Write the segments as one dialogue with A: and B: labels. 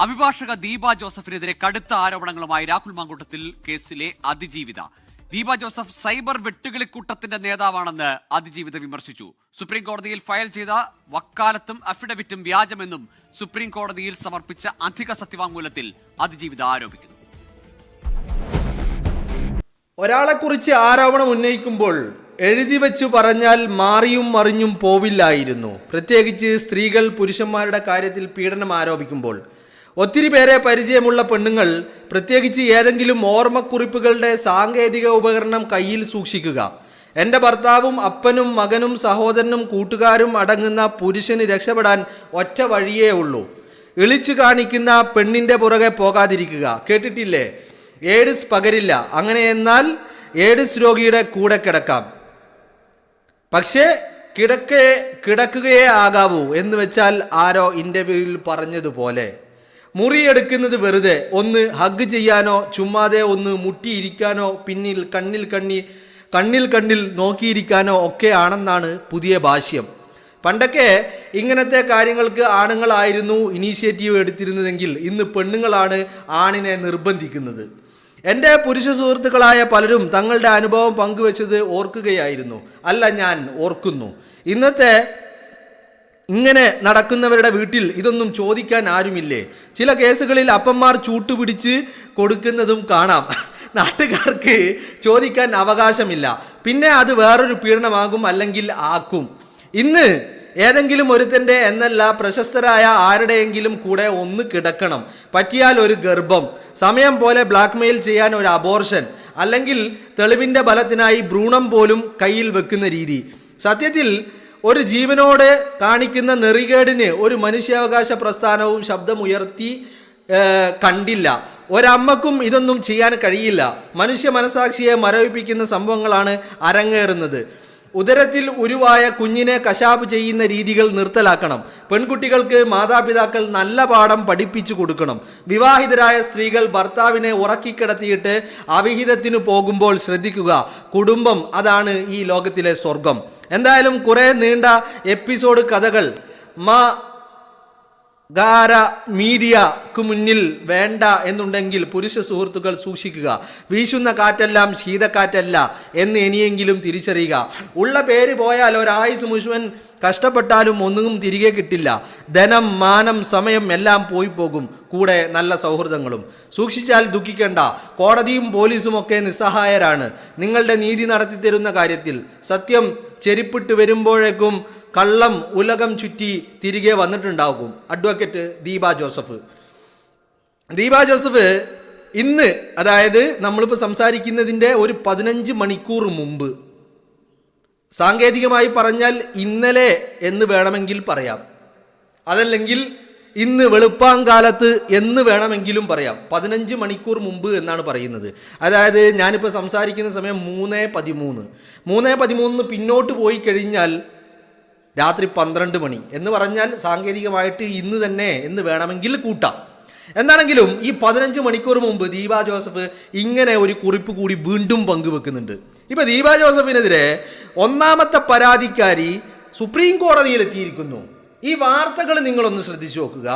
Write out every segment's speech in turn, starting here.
A: അഭിഭാഷക ദീപ ജോസഫിനെതിരെ കടുത്ത ആരോപണങ്ങളുമായി രാഹുൽ മാങ്കൂട്ടത്തിൽ കേസിലെ അതിജീവിത. ദീപ ജോസഫ് സൈബർ വെട്ടുകിളിക്കൂട്ടത്തിന്റെ നേതാവാണെന്ന് അതിജീവിത വിമർശിച്ചു. സുപ്രീം കോടതിയിൽ ഫയൽ ചെയ്ത വക്കാലത്തും അഫിഡവിറ്റും വ്യാജമെന്നും സുപ്രീം കോടതിയിൽ സമർപ്പിച്ച അധിക സത്യവാങ്മൂലത്തിൽ അതിജീവിത ആരോപിക്കുന്നു.
B: ഒരാളെക്കുറിച്ച് ആരോപണം ഉന്നയിക്കുമ്പോൾ എഴുതി വെച്ചു പറഞ്ഞാൽ മാറിയും മറിഞ്ഞും പോവില്ലായിരുന്നു. പ്രത്യേകിച്ച് സ്ത്രീകൾ പുരുഷന്മാരുടെ കാര്യത്തിൽ പീഡനം ആരോപിക്കുമ്പോൾ ഒത്തിരി പേരെ പരിചയമുള്ള പെണ്ണുങ്ങൾ പ്രത്യേകിച്ച് ഏതെങ്കിലും ഓർമ്മക്കുറിപ്പുകളുടെ സാങ്കേതിക ഉപകരണം കയ്യിൽ സൂക്ഷിക്കുക. എൻ്റെ ഭർത്താവും അപ്പനും മകനും സഹോദരനും കൂട്ടുകാരും അടങ്ങുന്ന പുരുഷന് രക്ഷപ്പെടാൻ ഒറ്റ വഴിയേ ഉള്ളൂ. ഇളിച്ചു കാണിക്കുന്ന പെണ്ണിൻ്റെ പുറകെ പോകാതിരിക്കുക. കേട്ടിട്ടില്ലേ, എയ്ഡ്സ് പകരില്ല, അങ്ങനെ എന്നാൽ എയ്ഡ്സ് രോഗിയുടെ കൂടെ കിടക്കാം, പക്ഷേ കിടക്കുകയേ ആകാവൂ എന്ന് വെച്ചാൽ ആരോ ഇൻ്റർവ്യൂവിൽ പറഞ്ഞതുപോലെ മുറിയെടുക്കുന്നത് വെറുതെ ഒന്ന് ഹഗ് ചെയ്യാനോ ചുമ്മാതെ ഒന്ന് മുട്ടിയിരിക്കാനോ പിന്നിൽ കണ്ണിൽ നോക്കിയിരിക്കാനോ ഒക്കെ ആണെന്നാണ് പുതിയ ഭാഷ്യം. പണ്ടൊക്കെ ഇങ്ങനത്തെ കാര്യങ്ങൾക്ക് ആണുങ്ങളായിരുന്നു ഇനീഷ്യേറ്റീവ് എടുത്തിരുന്നതെങ്കിൽ ഇന്ന് പെണ്ണുങ്ങളാണ് ആണിനെ നിർബന്ധിക്കുന്നത്. എൻ്റെ പുരുഷ സുഹൃത്തുക്കളായ പലരും തങ്ങളുടെ അനുഭവം പങ്കുവെച്ചത് ഓർക്കുകയായിരുന്നു. അല്ല, ഞാൻ ഓർക്കുന്നു. ഇന്നത്തെ ഇങ്ങനെ നടക്കുന്നവരുടെ വീട്ടിൽ ഇതൊന്നും ചോദിക്കാൻ ആരുമില്ലേ? ചില കേസുകളിൽ അപ്പന്മാർ ചൂട്ടുപിടിച്ച് കൊടുക്കുന്നതും കാണാം. നാട്ടുകാർക്ക് ചോദിക്കാൻ അവകാശമില്ല. പിന്നെ അത് വേറൊരു പീഡനമാകും, അല്ലെങ്കിൽ ആക്കും. ഇന്ന് ഏതെങ്കിലും ഒരുത്തൻ്റെ എന്നല്ല, പ്രശസ്തരായ ആരുടെയെങ്കിലും കൂടെ ഒന്ന് കിടക്കണം, പറ്റിയാൽ ഒരു ഗർഭം, സമയം പോലെ ബ്ലാക്ക്മെയിൽ ചെയ്യാൻ ഒരു അബോർഷൻ, അല്ലെങ്കിൽ തെളിവിൻ്റെ ബലത്തിനായി ഭ്രൂണം പോലും കയ്യിൽ വെക്കുന്ന രീതി. സത്യത്തിൽ ഒരു ജീവനോട് കാണിക്കുന്ന നെറികേടിന് ഒരു മനുഷ്യാവകാശ പ്രസ്ഥാനവും ശബ്ദമുയർത്തി കണ്ടില്ല. ഒരമ്മക്കും ഇതൊന്നും ചെയ്യാൻ കഴിയില്ല. മനുഷ്യ മനസാക്ഷിയെ മരവിപ്പിക്കുന്ന സംഭവങ്ങളാണ് അരങ്ങേറുന്നത്. ഉദരത്തിൽ ഉരുവായ കുഞ്ഞിനെ കശാപ്പ് ചെയ്യുന്ന രീതികൾ നിർത്തലാക്കണം. പെൺകുട്ടികൾക്ക് മാതാപിതാക്കൾ നല്ല പാഠം പഠിപ്പിച്ചു കൊടുക്കണം. വിവാഹിതരായ സ്ത്രീകൾ ഭർത്താവിനെ ഉറക്കിക്കിടത്തിയിട്ട് അവിഹിതത്തിനു പോകുമ്പോൾ ശ്രദ്ധിക്കുക. കുടുംബം അതാണ് ഈ ലോകത്തിലെ സ്വർഗം. എന്തായാലും കുറേ നീണ്ട എപ്പിസോഡ് കഥകൾ മീഡിയക്ക് മുന്നിൽ വേണ്ട എന്നുണ്ടെങ്കിൽ പുരുഷ സുഹൃത്തുക്കൾ സൂക്ഷിക്കുക. വീശുന്ന കാറ്റെല്ലാം ശീതക്കാറ്റല്ല എന്ന് ഇനിയെങ്കിലും തിരിച്ചറിയുക. ഉള്ള പേര് പോയാൽ ഒരായുസ് മുഴുവൻ കഷ്ടപ്പെട്ടാലും ഒന്നും തിരികെ കിട്ടില്ല. ധനം, മാനം, സമയം എല്ലാം പോയി പോകും, കൂടെ നല്ല സൗഹൃദങ്ങളും. സൂക്ഷിച്ചാൽ ദുഃഖിക്കേണ്ട. കോടതിയും പോലീസും ഒക്കെ നിസ്സഹായരാണ് നിങ്ങളുടെ നീതി നടത്തി തരുന്ന കാര്യത്തിൽ. സത്യം ചെരിപ്പിട്ട് വരുമ്പോഴേക്കും കള്ളം ഉലകം ചുറ്റി തിരികെ വന്നിട്ടുണ്ടാകും. അഡ്വക്കേറ്റ് ദീപ ജോസഫ് ഇന്ന്, അതായത് നമ്മളിപ്പോൾ സംസാരിക്കുന്നതിൻ്റെ ഒരു 15 മണിക്കൂർ മുമ്പ്, സാങ്കേതികമായി പറഞ്ഞാൽ ഇന്നലെ എന്ന് വേണമെങ്കിൽ പറയാം, അതല്ലെങ്കിൽ ഇന്ന് വെളുപ്പാങ്കാലത്ത് എന്ന് വേണമെങ്കിലും പറയാം. 15 മണിക്കൂർ മുമ്പ് എന്നാണ് പറയുന്നത്. അതായത് ഞാനിപ്പോൾ സംസാരിക്കുന്ന സമയം 3:13 പിന്നോട്ട് പോയി കഴിഞ്ഞാൽ രാത്രി 12 മണി എന്ന് പറഞ്ഞാൽ സാങ്കേതികമായിട്ട് ഇന്ന് തന്നെ എന്ന് വേണമെങ്കിൽ കൂട്ടാം. എന്താണെങ്കിലും ഈ 15 മണിക്കൂർ മുമ്പ് ദീപ ജോസഫ് ഇങ്ങനെ ഒരു കുറിപ്പ് കൂടി വീണ്ടും പങ്കുവെക്കുന്നുണ്ട്. ഇപ്പം ദീപ ജോസഫിനെതിരെ ഒന്നാമത്തെ പരാതിക്കാരി സുപ്രീം കോടതിയിലെത്തിയിരിക്കുന്നു. ഈ വാർത്തകൾ നിങ്ങളൊന്ന് ശ്രദ്ധിച്ചു നോക്കുക.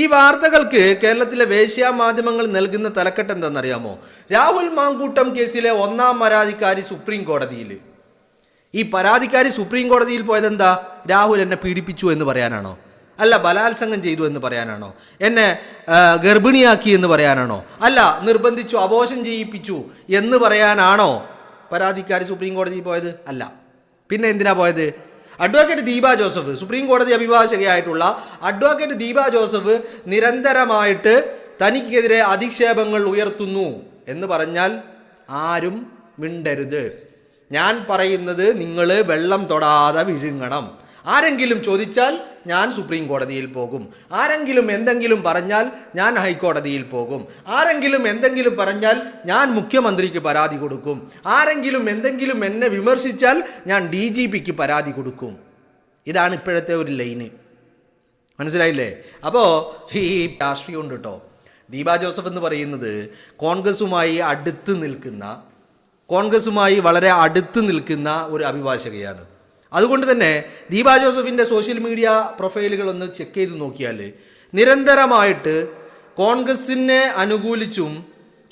B: ഈ വാർത്തകൾക്ക് കേരളത്തിലെ വേശ്യാ മാധ്യമങ്ങൾ നൽകുന്ന തലക്കെട്ട് എന്താണെന്നറിയാമോ? രാഹുൽ മാങ്കൂട്ടം കേസിലെ ഒന്നാം പരാതിക്കാരി സുപ്രീം കോടതിയിൽ. ഈ പരാതിക്കാരി സുപ്രീം കോടതിയിൽ പോയതെന്താ? രാഹുൽ എന്നെ പീഡിപ്പിച്ചു എന്ന് പറയാനാണോ? അല്ല, ബലാത്സംഗം ചെയ്തു എന്ന് പറയാനാണോ? എന്നെ ഗർഭിണിയാക്കി എന്ന് പറയാനാണോ? അല്ല, നിർബന്ധിച്ചു, അബോർഷൻ ചെയ്യിപ്പിച്ചു എന്ന് പറയാനാണോ പരാതിക്കാരി സുപ്രീം കോടതിയിൽ പോയത്? അല്ല. പിന്നെ എന്തിനാ പോയത്? അഡ്വക്കേറ്റ് ദീപ ജോസഫ്, സുപ്രീം കോടതി അഭിഭാഷകയായിട്ടുള്ള അഡ്വക്കേറ്റ് ദീപ ജോസഫ് നിരന്തരമായിട്ട് തനിക്കെതിരെ അധിക്ഷേപങ്ങൾ ഉയർത്തുന്നു എന്ന് പറഞ്ഞാൽ ആരും മിണ്ടരുത്. ഞാൻ പറയുന്നത് നിങ്ങൾ വെള്ളം തൊടാതെ വിഴുങ്ങണം. ആരെങ്കിലും ചോദിച്ചാൽ ഞാൻ സുപ്രീം കോടതിയിൽ പോകും. ആരെങ്കിലും എന്തെങ്കിലും പറഞ്ഞാൽ ഞാൻ ഹൈക്കോടതിയിൽ പോകും. ആരെങ്കിലും എന്തെങ്കിലും പറഞ്ഞാൽ ഞാൻ മുഖ്യമന്ത്രിക്ക് പരാതി കൊടുക്കും. ആരെങ്കിലും എന്തെങ്കിലും എന്നെ വിമർശിച്ചാൽ ഞാൻ DGPക്ക് പരാതി കൊടുക്കും. ഇതാണ് ഇപ്പോഴത്തെ ഒരു ലൈന്. മനസ്സിലായില്ലേ? അപ്പോൾ ഈ രാഷ്ട്രീയം ഉണ്ട് കേട്ടോ. ദീപ ജോസഫ് എന്ന് പറയുന്നത് കോൺഗ്രസുമായി വളരെ അടുത്ത് നിൽക്കുന്ന ഒരു അഭിഭാഷകയാണ്. അതുകൊണ്ട് തന്നെ ദീപ ജോസഫിൻ്റെ സോഷ്യൽ മീഡിയ പ്രൊഫൈലുകളൊന്ന് ചെക്ക് ചെയ്ത് നോക്കിയാൽ നിരന്തരമായിട്ട് കോൺഗ്രസിനെ അനുകൂലിച്ചും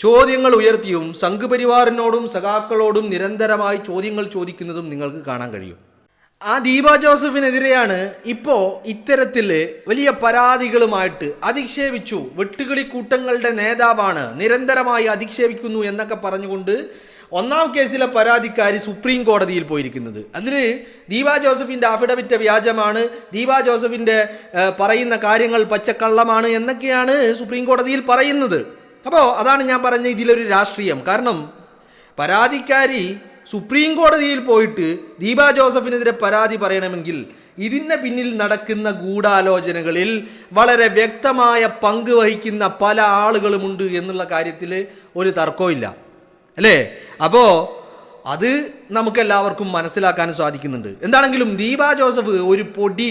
B: ചോദ്യങ്ങൾ ഉയർത്തിയും സംഘപരിവാറിനോടും സഖാക്കളോടും നിരന്തരമായി ചോദ്യങ്ങൾ ചോദിക്കുന്നതും നിങ്ങൾക്ക് കാണാൻ കഴിയും. ആ ദീപ ജോസഫിനെതിരെയാണ് ഇപ്പോൾ ഇത്തരത്തിൽ വലിയ പരാതികളുമായിട്ട് അധിക്ഷേപിച്ചു, വെട്ടുകിളിക്കൂട്ടങ്ങളുടെ നേതാവാണ്, നിരന്തരമായി അധിക്ഷേപിക്കുന്നു എന്നൊക്കെ പറഞ്ഞുകൊണ്ട് ഒന്നാം കേസിലെ പരാതിക്കാരി സുപ്രീം കോടതിയിൽ പോയിരിക്കുന്നത്. അതിൽ ദീപ ജോസഫിൻ്റെ അഫിഡവിറ്റ് വ്യാജമാണ്, ദീപ ജോസഫിൻ്റെ പറയുന്ന കാര്യങ്ങൾ പച്ചക്കള്ളമാണ് എന്നൊക്കെയാണ് സുപ്രീം കോടതിയിൽ പറയുന്നത്. അപ്പോൾ അതാണ് ഞാൻ പറഞ്ഞ ഇതിലൊരു രാഷ്ട്രീയം. കാരണം പരാതിക്കാരി സുപ്രീം കോടതിയിൽ പോയിട്ട് ദീപ ജോസഫിനെതിരെ പരാതി പറയണമെങ്കിൽ ഇതിന് പിന്നിൽ നടക്കുന്ന ഗൂഢാലോചനകളിൽ വളരെ വ്യക്തമായ പങ്ക് വഹിക്കുന്ന പല ആളുകളുമുണ്ട് എന്നുള്ള കാര്യത്തിൽ ഒരു തർക്കമില്ല, അല്ലേ? അപ്പോൾ അത് നമുക്കെല്ലാവർക്കും മനസ്സിലാക്കാൻ സാധിക്കുന്നുണ്ട്. എന്താണെങ്കിലും ദീപ ജോസഫ് ഒരു പൊടി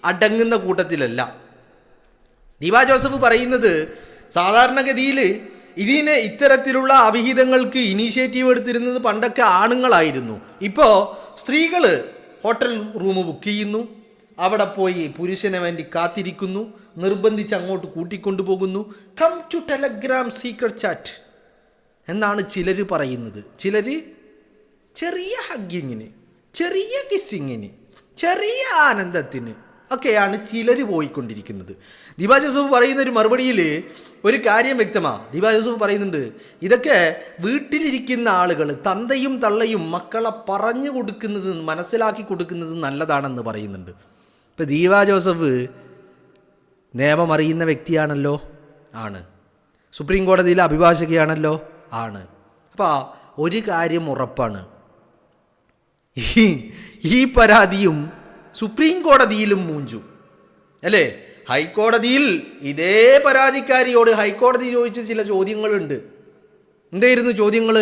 B: അടങ്ങുന്ന കൂട്ടത്തിലല്ല. ദീപ ജോസഫ് പറയുന്നത് സാധാരണഗതിയിൽ ഇതിനെ ഇത്തരത്തിലുള്ള അവിഹിതങ്ങൾക്ക് ഇനീഷ്യേറ്റീവ് എടുത്തിരുന്നത് പണ്ടൊക്കെ ആണുങ്ങളായിരുന്നു. ഇപ്പോൾ സ്ത്രീകൾ ഹോട്ടൽ റൂം ബുക്ക് ചെയ്യുന്നു, അവിടെ പോയി പുരുഷന് വേണ്ടി കാത്തിരിക്കുന്നു, നിർബന്ധിച്ച് അങ്ങോട്ട് കൂട്ടിക്കൊണ്ടുപോകുന്നു. Come to Telegram secret chat എന്നാണ് ചിലർ പറയുന്നത്. ചിലർ ചെറിയ ഹഗ്ഗിങ്ങിന്, ചെറിയ കിസ്സിങ്ങിന്, ചെറിയ ആനന്ദത്തിന് ഒക്കെയാണ് ചിലർ പോയിക്കൊണ്ടിരിക്കുന്നത്. ദീപ ജോസഫ് പറയുന്ന ഒരു മറുപടിയിൽ ഒരു കാര്യം വ്യക്തമാണ്. ദീപ ജോസഫ് പറയുന്നുണ്ട്, ഇതൊക്കെ വീട്ടിലിരിക്കുന്ന ആളുകൾ, തന്തയും തള്ളയും മക്കളെ പറഞ്ഞു കൊടുക്കുന്നത്, മനസ്സിലാക്കി കൊടുക്കുന്നത് നല്ലതാണെന്ന് പറയുന്നുണ്ട്. ഇപ്പം ദീപ ജോസഫ് നിയമം അറിയുന്ന വ്യക്തിയാണല്ലോ, ആണ്. സുപ്രീം കോടതിയിലെ അഭിഭാഷകയാണല്ലോ, ആണ്. അപ്പോൾ ഒരു കാര്യം ഉറപ്പാണ്, ഈ പരാതിയും സുപ്രീം കോടതിയിലും മൂഞ്ചു, അല്ലേ? ഹൈക്കോടതിയിൽ ഇതേ പരാതിക്കാരിയോട് ഹൈക്കോടതി ചോദിച്ച ചില ചോദ്യങ്ങളുണ്ട്. എന്തായിരുന്നു ചോദ്യങ്ങൾ?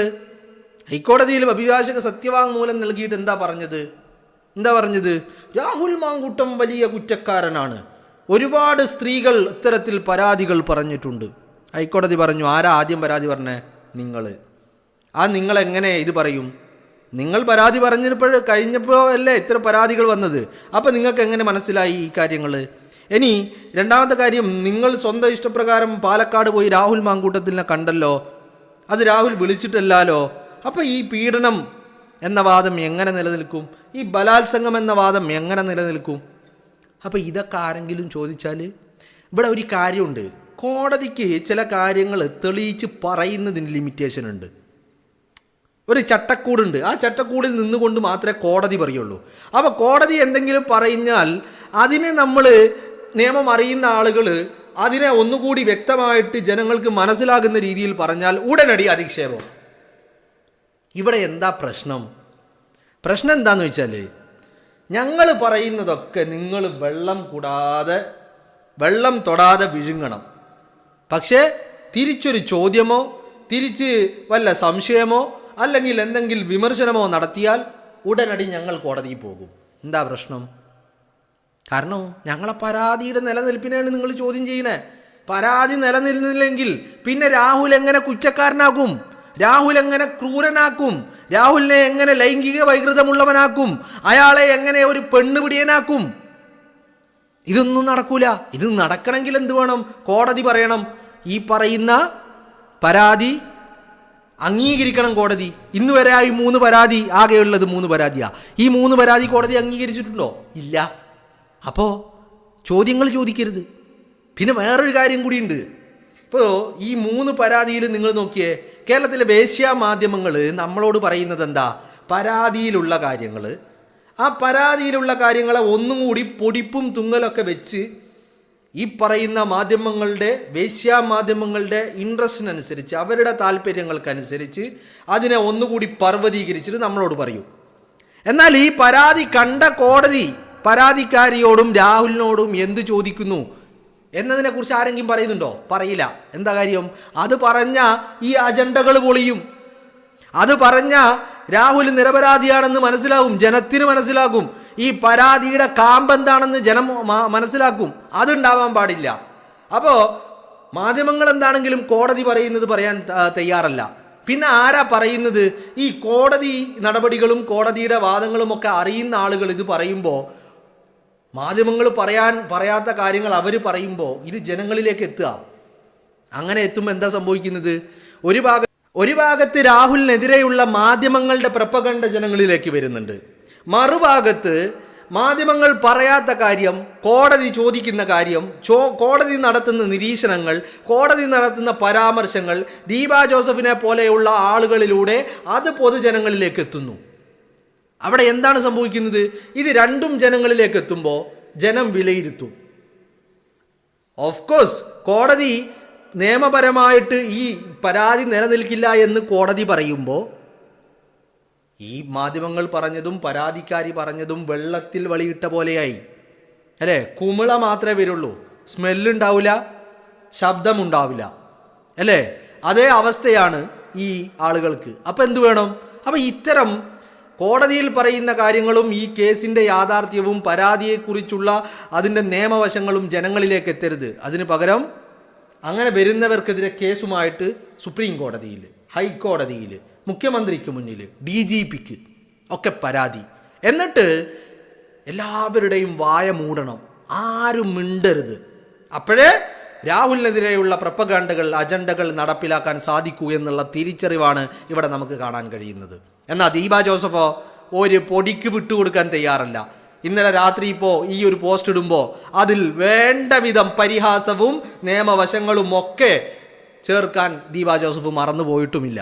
B: ഹൈക്കോടതിയിൽ അഭിഭാഷക സത്യവാങ്മൂലം നൽകിയിട്ട് എന്താ പറഞ്ഞത്? രാഹുൽ മാങ്കൂട്ടം വലിയ കുറ്റക്കാരനാണ്, ഒരുപാട് സ്ത്രീകൾ ഇത്തരത്തിൽ പരാതികൾ പറഞ്ഞിട്ടുണ്ട്. ഹൈക്കോടതി പറഞ്ഞു, ആരാ ആദ്യം പരാതി പറഞ്ഞേ? നിങ്ങൾ. നിങ്ങളെങ്ങനെ ഇത് പറയും? നിങ്ങൾ പരാതി കഴിഞ്ഞപ്പോൾ അല്ലേ ഇത്തരം പരാതികൾ വന്നത്. അപ്പം നിങ്ങൾക്ക് എങ്ങനെ മനസ്സിലായി ഈ കാര്യങ്ങൾ? ഇനി രണ്ടാമത്തെ കാര്യം, നിങ്ങൾ സ്വന്തം ഇഷ്ടപ്രകാരം പാലക്കാട് പോയി രാഹുൽ മാങ്കൂട്ടത്തിനെ കണ്ടല്ലോ, അത് രാഹുൽ വിളിച്ചിട്ടല്ലോ. അപ്പോൾ ഈ പീഡനം എന്ന വാദം എങ്ങനെ നിലനിൽക്കും? ഈ ബലാത്സംഗം എന്ന വാദം എങ്ങനെ നിലനിൽക്കും? അപ്പോൾ ഇതൊക്കെ ആരെങ്കിലും ചോദിച്ചാൽ ഇവിടെ ഒരു കാര്യമുണ്ട്, കോടതിക്ക് ചില കാര്യങ്ങൾ തെളിയിച്ച് പറയുന്നതിന് ലിമിറ്റേഷൻ ഉണ്ട്. ഒരു ചട്ടക്കൂടുണ്ട്, ആ ചട്ടക്കൂടിൽ നിന്നുകൊണ്ട് മാത്രമേ കോടതി പറയുള്ളൂ. അപ്പോൾ കോടതി എന്തെങ്കിലും പറഞ്ഞാൽ അതിനെ നമ്മൾ നിയമം അറിയുന്ന ആളുകൾ അതിനെ ഒന്നുകൂടി വ്യക്തമായിട്ട് ജനങ്ങൾക്ക് മനസ്സിലാകുന്ന രീതിയിൽ പറഞ്ഞാൽ ഉടനടി അധിക്ഷേപം. ഇവിടെ എന്താ പ്രശ്നം എന്താന്ന് വെച്ചാൽ, ഞങ്ങൾ പറയുന്നതൊക്കെ നിങ്ങൾ വെള്ളം തൊടാതെ വിഴുങ്ങണം. പക്ഷേ തിരിച്ചൊരു ചോദ്യമോ തിരിച്ച് വല്ല സംശയമോ അല്ലെങ്കിൽ എന്തെങ്കിലും വിമർശനമോ നടത്തിയാൽ ഉടനടി ഞങ്ങൾ കോടതിയിൽ പോകും. എന്താ പ്രശ്നം? കാരണം ഞങ്ങളെ പരാതിയുടെ നിലനിൽപ്പിനെയാണ് നിങ്ങൾ ചോദ്യം ചെയ്യണേ. പരാതി നിലനിൽക്കുന്നില്ലെങ്കിൽ പിന്നെ രാഹുൽ എങ്ങനെ കുറ്റക്കാരനാക്കും? രാഹുൽ എങ്ങനെ ക്രൂരനാക്കും? രാഹുലിനെ എങ്ങനെ ലൈംഗിക വൈകൃതമുള്ളവനാക്കും? അയാളെ എങ്ങനെ ഒരു പെണ്ണുപിടിയനാക്കും? ഇതൊന്നും നടക്കൂല. ഇത് നടക്കണമെങ്കിൽ എന്ത് വേണം? കോടതി പറയണം, ഈ പറയുന്ന പരാതി അംഗീകരിക്കണം കോടതി. ഇന്ന് വരെ ഈ 3 പരാതി, ആകെയുള്ളത് 3 പരാതിയാണ്. ഈ 3 പരാതി കോടതി അംഗീകരിച്ചിട്ടുണ്ടോ? ഇല്ല. അപ്പോൾ ചോദ്യങ്ങൾ ചോദിക്കരുത്. പിന്നെ വേറൊരു കാര്യം കൂടിയുണ്ട്. ഇപ്പോൾ ഈ 3 പരാതിയിൽ നിങ്ങൾ നോക്കിയേ, കേരളത്തിലെ വേശ്യാ മാധ്യമങ്ങൾ നമ്മളോട് പറയുന്നത് എന്താ? പരാതിയിലുള്ള കാര്യങ്ങൾ, ആ പരാതിയിലുള്ള കാര്യങ്ങളെ ഒന്നും കൂടി പൊടിപ്പും തുങ്ങലൊക്കെ വെച്ച് ഈ പറയുന്ന മാധ്യമങ്ങളുടെ, വേശ്യാ മാധ്യമങ്ങളുടെ ഇൻട്രസ്റ്റിനനുസരിച്ച്, അവരുടെ താല്പര്യങ്ങൾക്കനുസരിച്ച് അതിനെ ഒന്നുകൂടി പർവ്വതീകരിച്ചിട്ട് നമ്മളോട് പറയും. എന്നാൽ ഈ പരാതി കണ്ട കോടതി പരാതിക്കാരിയോടും രാഹുലിനോടും എന്ത് ചോദിക്കുന്നു എന്നതിനെക്കുറിച്ച് ആരെങ്കിലും പറയുന്നുണ്ടോ? പറയില്ല. എന്താ കാര്യം? അത് പറഞ്ഞ ഈ അജണ്ടകൾ പൊളിയും. അത് പറഞ്ഞ രാഹുൽ നിരപരാധിയാണെന്ന് മനസ്സിലാകും, ജനത്തിന് മനസ്സിലാകും. ഈ പരാതിയുടെ കാമ്പെന്താണെന്ന് ജനം മനസ്സിലാക്കും. അതുണ്ടാവാൻ പാടില്ല. അപ്പോൾ മാധ്യമങ്ങൾ എന്താണെങ്കിലും കോടതി പറയുന്നത് പറയാൻ തയ്യാറല്ല. പിന്നെ ആരാ പറയുന്നത്? ഈ കോടതി നടപടികളും കോടതിയുടെ വാദങ്ങളും ഒക്കെ അറിയുന്ന ആളുകൾ ഇത് പറയുമ്പോൾ, മാധ്യമങ്ങൾ പറയാത്ത കാര്യങ്ങൾ അവർ പറയുമ്പോൾ ഇത് ജനങ്ങളിലേക്ക് എത്തുക. അങ്ങനെ എത്തുമ്പോൾ എന്താ സംഭവിക്കുന്നത്? ഒരു ഭാഗത്ത് രാഹുലിനെതിരെയുള്ള മാധ്യമങ്ങളുടെ പ്രപ്പഗണ്ട ജനങ്ങളിലേക്ക് വരുന്നുണ്ട്. മറുഭാഗത്ത് മാധ്യമങ്ങൾ പറയാത്ത കാര്യം, കോടതി ചോദിക്കുന്ന കാര്യം, കോടതി നടത്തുന്ന നിരീക്ഷണങ്ങൾ, കോടതി നടത്തുന്ന പരാമർശങ്ങൾ ദീപ ജോസഫിനെ പോലെയുള്ള ആളുകളിലൂടെ അത് പൊതുജനങ്ങളിലേക്ക് എത്തുന്നു. അവിടെ എന്താണ് സംഭവിക്കുന്നത്? ഇത് രണ്ടും ജനങ്ങളിലേക്ക് എത്തുമ്പോൾ ജനം വിലയിരുത്തും. ഓഫ് കോഴ്സ് കോടതി നിയമപരമായിട്ട് ഈ പരാതി നിലനിൽക്കില്ല എന്ന് കോടതി പറയുമ്പോൾ ഈ മാധ്യമങ്ങൾ പറഞ്ഞതും പരാതിക്കാരി പറഞ്ഞതും വെള്ളത്തിൽ വളിയിട്ട പോലെയായി, അല്ലേ? കുമിള മാത്രമേ വരുള്ളൂ, സ്മെല്ലുണ്ടാവില്ല, ശബ്ദമുണ്ടാവില്ല, അല്ലേ? അതേ അവസ്ഥയാണ് ഈ ആളുകൾക്ക്. അപ്പം എന്ത് വേണം? അപ്പം ഇത്തരം കോടതിയിൽ പറയുന്ന കാര്യങ്ങളും ഈ കേസിൻ്റെ യാഥാർത്ഥ്യവും പരാതിയെക്കുറിച്ചുള്ള അതിൻ്റെ നിയമവശങ്ങളും ജനങ്ങളിലേക്ക് എത്തരുത്. അതിന് പകരം അങ്ങനെ വരുന്നവർക്കെതിരെ കേസുമായിട്ട് സുപ്രീം കോടതിയിൽ, ഹൈക്കോടതിയിൽ, മുഖ്യമന്ത്രിക്ക് മുന്നിൽ, DGPക്ക് ഒക്കെ പരാതി. എന്നിട്ട് എല്ലാവരുടെയും വായ മൂടണം, ആരും മിണ്ടരുത്. അപ്പോഴേ രാഹുലിനെതിരെയുള്ള പ്രപ്പഗാണ്ടകൾ, അജണ്ടകൾ നടപ്പിലാക്കാൻ സാധിക്കൂ എന്നുള്ള തിരിച്ചറിവാണ് ഇവിടെ നമുക്ക് കാണാൻ കഴിയുന്നത്. എന്നാൽ ദീപ ജോസഫോ ഒരു പൊടിക്ക് വിട്ടുകൊടുക്കാൻ തയ്യാറല്ല. ഇന്നലെ രാത്രി ഇപ്പോൾ ഈ ഒരു പോസ്റ്റ് ഇടുമ്പോൾ അതിൽ വേണ്ട വിധം പരിഹാസവും നിയമവശങ്ങളും ഒക്കെ ചേർക്കാൻ ദീപ ജോസഫ് മറന്നു പോയിട്ടുമില്ല.